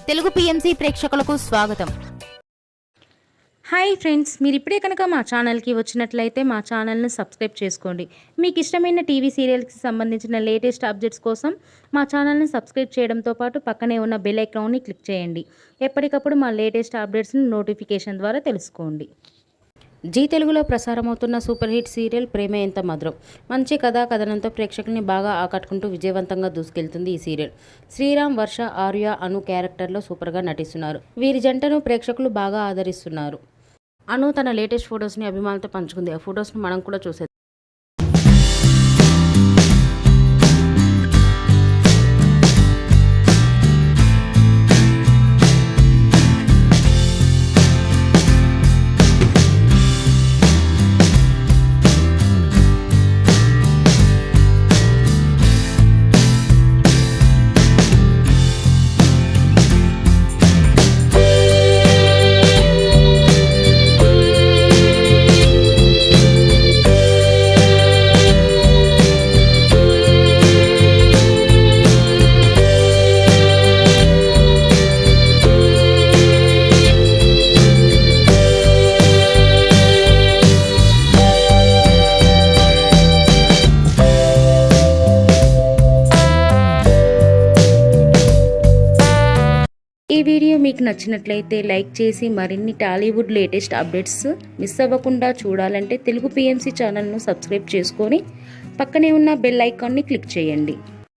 Telugu PMC ప్రేక్షకులకు స్వాగతం. Hi friends, మీరు ఇప్పుడే కనుక మా ఛానల్కి వచ్చినట్లయితే మా ఛానల్ని సబ్స్క్రైబ్ చేసుకోండి. మీకు ఇష్టమైన టీవీ సీరియల్కి సంబంధించిన లేటెస్ట్ అప్డేట్స్ కోసం మా ఛానల్ని సబ్స్క్రైబ్ చేయడంతో పాటు పక్కనే ఉన్న బెల్ ఐకాన్ని క్లిక్ చేయండి. ఎప్పటికప్పుడు మా లేటెస్ట్ అప్డేట్స్ని నోటిఫికేషన్ ద్వారా తెలుసుకోండి. జీ తెలుగులో ప్రసారమవుతున్న సూపర్ హిట్ సీరియల్ ప్రేమ ఎంత మధురం. మంచి కథా కథనంతో ప్రేక్షకుల్ని బాగా ఆకట్టుకుంటూ విజయవంతంగా దూసుకెళ్తుంది ఈ సీరియల్. శ్రీరామ్, వర్ష, ఆర్య, అను క్యారెక్టర్లో సూపర్గా నటిస్తున్నారు. వీరి జంటను ప్రేక్షకులు బాగా ఆదరిస్తున్నారు. అను తన లేటెస్ట్ ఫొటోస్ని అభిమానులతో పంచుకుంది. ఆ ఫొటోస్ని మనం కూడా చూసేద్దాం. ఈ వీడియో మీకు నచ్చినట్లయితే లైక్ చేసి మరిన్ని టాలీవుడ్ లేటెస్ట్ అప్డేట్స్ మిస్ అవ్వకుండా చూడాలంటే తెలుగు పిఎంసి ఛానల్ను సబ్స్క్రైబ్ చేసుకొని పక్కనే ఉన్న బెల్ ఐకాన్ని క్లిక్ చేయండి.